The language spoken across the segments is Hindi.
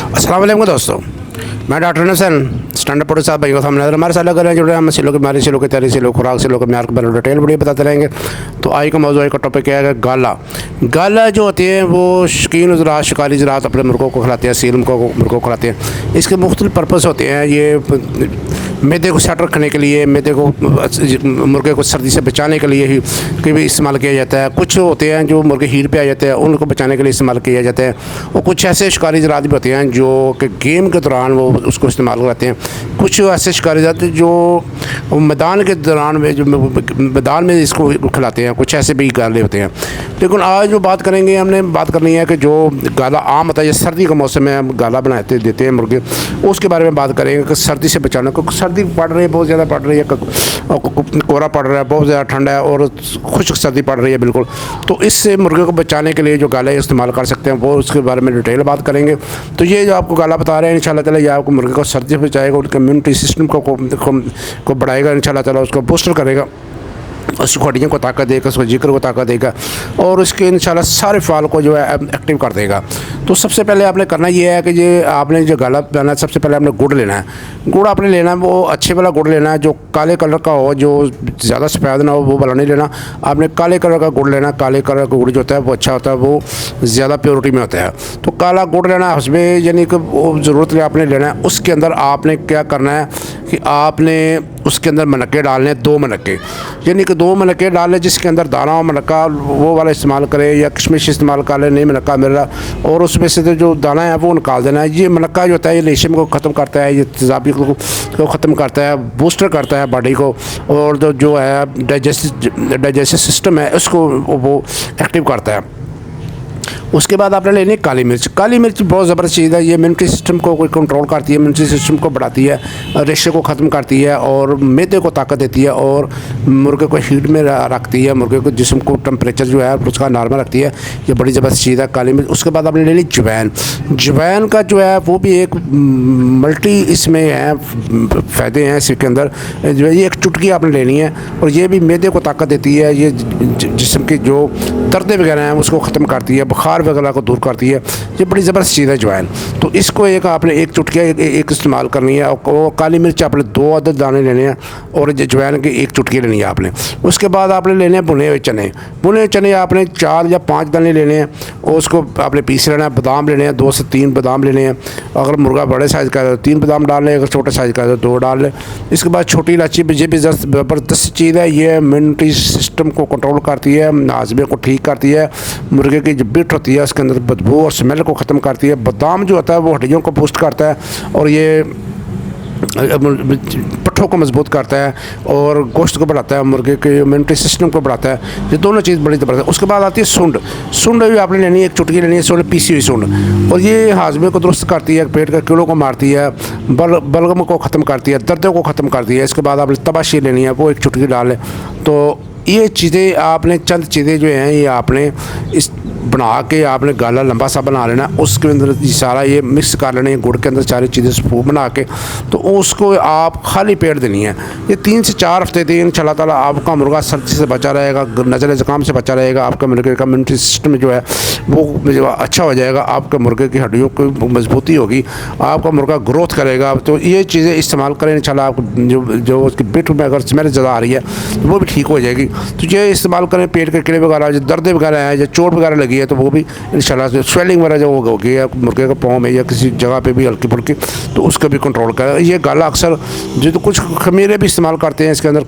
अस्सलाम वालेकुम दोस्तों, मैं डॉक्टर नसन स्टैंड अप साहब भाई को सामने हमारे साथ कर रहे हैं जुड़े हम सिलों की बीमारी, सिलों की तैयारी, सिलों खुराक, सिलों के म्यार के बारे में डिटेल वीडियो बताते रहेंगे। तो आज का मौजूद का टॉपिक क्या है? गाला। गाला जो होती है वो शौकीन ज़रात, शिकारी ज़रात अपने मुर्गों को खिलाते हैं, सील को मुर्गों को खिलाते हैं। इसके मुख्तलिफ पर्पज़ होते हैं। ये मैदे को सेट रखने के लिए, मैदे को मुर्गे को सर्दी से बचाने के लिए ही भी इस्तेमाल किया जाता है। कुछ होते हैं जो मुर्गे हीट पे आ जाते हैं, उनको बचाने के लिए इस्तेमाल किया जाता है। और कुछ ऐसे शिकारी ज़रात भी होते हैं जो कि गेम के दौरान वो उसको इस्तेमाल करते हैं। कुछ ऐसे शिकारी ज़रात जो मैदान के दौरान में जो मैदान में इसको खिलाते हैं। कुछ ऐसे भी गाले होते हैं। लेकिन आज जो बात करेंगे, हमने बात करनी है कि जो गाला आम होता है, ये सर्दी का मौसम है, हम गाला बनाते देते हैं मुर्गे, उसके बारे में बात करेंगे कि सर्दी से बचाना। क्योंकि सर्दी पड़ रही है, बहुत ज़्यादा पड़ रही है, कोहरा पड़ रहा है, बहुत ज़्यादा ठंडा है और खुश्क सर्दी पड़ रही है बिल्कुल। तो इससे मुर्गे को बचाने के लिए जो गाला इस्तेमाल कर सकते हैं वो उसके बारे में डिटेल बात करेंगे। तो ये जो आपको गाला बता रहे हैं इंशाल्लाह ताला, ये आपको मुर्गे को सर्दी से बचाएगा, उनके इम्यूनिटी सिस्टम को बढ़ाएगा, इंशाल्लाह ताला उसको बूस्टर करेगा, उसकी हड्डियों को ताकत देगा, उसको जिगर को ताकत देगा और उसके इंशाल्लाह सारे फाल को जो है एक्टिव कर देगा। तो सबसे पहले आपने करना ये है कि ये आपने जो गाला बनाना है, सबसे पहले आपने गुड़ लेना है। गुड़ आपने लेना है वो अच्छे वाला गुड़ लेना है, जो काले कलर का हो, जो ज़्यादा सफ़ेद ना हो, वो वाला नहीं लेना। आपने काले कलर का गुड़ लेना। काले कलर का गुड़ जो होता है वो अच्छा होता है, वो ज़्यादा प्योरिटी में होता है। तो काला गुड़ लेना है, उसमें यानी कि वो ज़रूरत है आपने लेना है। उसके अंदर आपने क्या करना है कि आपने उसके अंदर मनक्के डालने हैं, 2 मनक्के, यानी कि 2 मनक्के डाल लें। जिसके अंदर दाना हो मनक्का वो वाला इस्तेमाल करें, या किशमिश इस्तेमाल कर लें, नहीं मनक्का मिल रहा, और उसमें से जो दाना है वो निकाल देना है। ये मनक्का जो होता है ये रेशम को ख़त्म करता है, ये तेज़ाबी को ख़त्म करता है, बूस्टर करता है बॉडी को, और जो है डाइजेस्टिव सिस्टम है उसको वो एक्टिव करता है। उसके बाद आपने लेनी है काली मिर्च। काली मिर्च बहुत ज़बरदस्त चीज़ है। ये इम्यूनिटी सिस्टम को कंट्रोल करती है, इम्यूनिटी सिस्टम को बढ़ाती है, रेशे को ख़त्म करती है और मैदे को ताकत देती है और मुर्गे को हीट में रखती है, मुर्गे को जिस्म को टेम्परेचर जो है उसका नॉर्मल रखती है। ये बड़ी ज़बरदस्त चीज़ है काली मिर्च। उसके बाद आपने लेनी जवैन। जवैन का जो है वो भी एक मल्टी इसमें है फ़ायदे हैं इसके अंदर। जो है ये एक चुटकी आपने लेनी है और ये भी मैदे को ताकत देती है। ये जिस्म की जो दर्द वगैरह हैं उसको ख़त्म करती है, बुखार वगैरह को दूर करती है। ये बड़ी ज़बरदस्त चीज़ है जवैन। तो इसको एक आपने एक चुटकी एक इस्तेमाल करनी है। और काली मिर्च आपने 2 अदद दाने लेने हैं और जवैन की एक चुटकी लेनी है आपने। उसके बाद आपने लेने हैं भुने हुए चने। भुने हुए चने आपने 4 या 5 दाने लेने हैं और उसको आपने पीस लेना है। बादाम लेने हैं, 2 से 3 बादाम लेने हैं। अगर मुर्गा बड़े साइज़ का है तो 3 बादाम डाल लें, अगर छोटे साइज़ का है तो 2 डाल लें। इसके बाद छोटी इलायची भी, ये भी ज़बरदस्त चीज़ है। ये इम्यूनिटी सिस्टम को कंट्रोल करती है, हाजमे को ठीक करती है, मुर्गे की जो बिट होती है उसके अंदर बदबू और स्मेल को ख़त्म करती है। बादाम जो होता है वो हड्डियों को बूस्ट करता है और ये पट्ठों को मजबूत करता है और गोश्त को बढ़ाता है, मुर्गे के इम्यूनिटी सिस्टम को बढ़ाता है। ये दोनों चीज़ बड़ी ज़बरदस्त है। उसके बाद आती है सूंड। सूंड भी आपने लेनी है, एक चुटकी लेनी है, सूंड पीसी हुई सूंड, और ये हाजमे को दुरुस्त करती है, पेट के कीड़ों को मारती है, बलगम को ख़त्म करती है, दर्दों को ख़त्म करती है। इसके बाद आपने तबाशी लेनी है, वो एक चुटकी डाल लें। तो ये चीज़ें आपने चंद चीज़ें जो हैं ये आपने इस बना के आपने गाला लंबा सा बना लेना। उसके अंदर सारा ये मिक्स कर लेना है, गुड़ के अंदर सारी चीज़ें स्पूप बना के, तो उसको आप खाली पेट देनी है। ये 3 से 4 हफ्ते दें, इंशाल्लाह ताला आपका मुर्गा सर्दी से बचा रहेगा, नज़ले ज़ुकाम से बचा रहेगा, आपका मुर्गे का इम्यूनिटी सिस्टम जो है वो अच्छा हो जाएगा, आपके मुर्गे की हड्डियों की मजबूती होगी, आपका मुर्गा ग्रोथ करेगा। तो ये चीज़ें इस्तेमाल करें, इंशाल्लाह आप जो उसकी पिठ में अगर स्मेल ज़्यादा आ रही है तो वो भी ठीक हो जाएगी। तो ये इस्तेमाल करें। पेट के कीड़े वगैरह, जो दर्द वगैरह है, जो चोट वगैरह लगी है, तो वो भी इंशाल्लाह स्वेलिंग वगैरह जो होगी है मुर्गे के पाँव में या किसी जगह पे भी हल्की फुल्की, तो उसका भी कंट्रोल करें। ये गाला अक्सर जो तो कुछ खमीरे भी इस्तेमाल करते हैं इसके अंदर,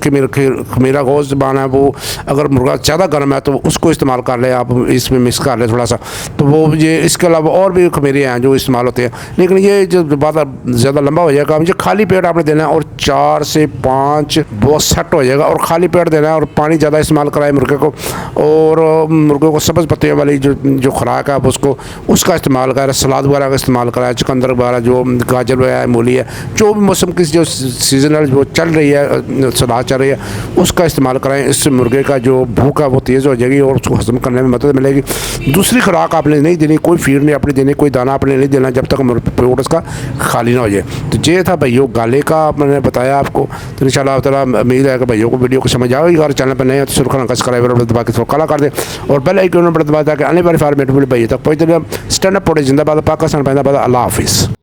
खमीरा गोश्त ज़बान है, वो अगर मुर्गा ज़्यादा गर्म है तो उसको इस्तेमाल कर लें, आप इसमें मिक्स कर लें थोड़ा सा। तो वो ये इसके अलावा और भी खमीरे हैं जो इस्तेमाल होते हैं। लेकिन ये जो बात ज़्यादा लंबा हो जाएगा, मुझे खाली पेट आपने देना है और 4 से 5 बहुत सेट हो जाएगा। और खाली पेट देना है और पानी ज़्यादा इस्तेमाल कराए मुर्गे को, और मुर्गे को सब्ज़ पत्तियों वाली जो खुराक है आप उसका इस्तेमाल करें। सलाद वगैरह का इस्तेमाल कराए, चुकंदर वगैरह, जो गाजर वगैरह, मूली है, जो भी मौसम की जो सीजनल जो चल रही है, सलाद चल रही है, उसका इस्तेमाल कराएं। इससे मुर्गे का जो भूख है वो तेज़ हो जाएगी और उसको हजम करने में मदद मिलेगी। दूसरी खुराक आपने नहीं देनी, कोई फीड नहीं आपने देनी, कोई दाना आपने नहीं देना जब तक पेट उसका खाली ना हो जाए। तो ये था भाइयों गाले का, मैंने बताया आपको। तो इंशाल्लाह ताला उम्मीद है कि भाइयों को वीडियो को समझ आएगी। और चैनल पर नए हैं तो सब्सक्राइब दबा के कला कर दें और बेल आइकन पर दबा दें आगे आने वाली फॉर्मेट वीडियो तक पहुँचते स्टैंड अप पॉडकास्ट जिंदाबाद, पाकिस्तान जिंदाबाद, अल्लाह हाफिज़।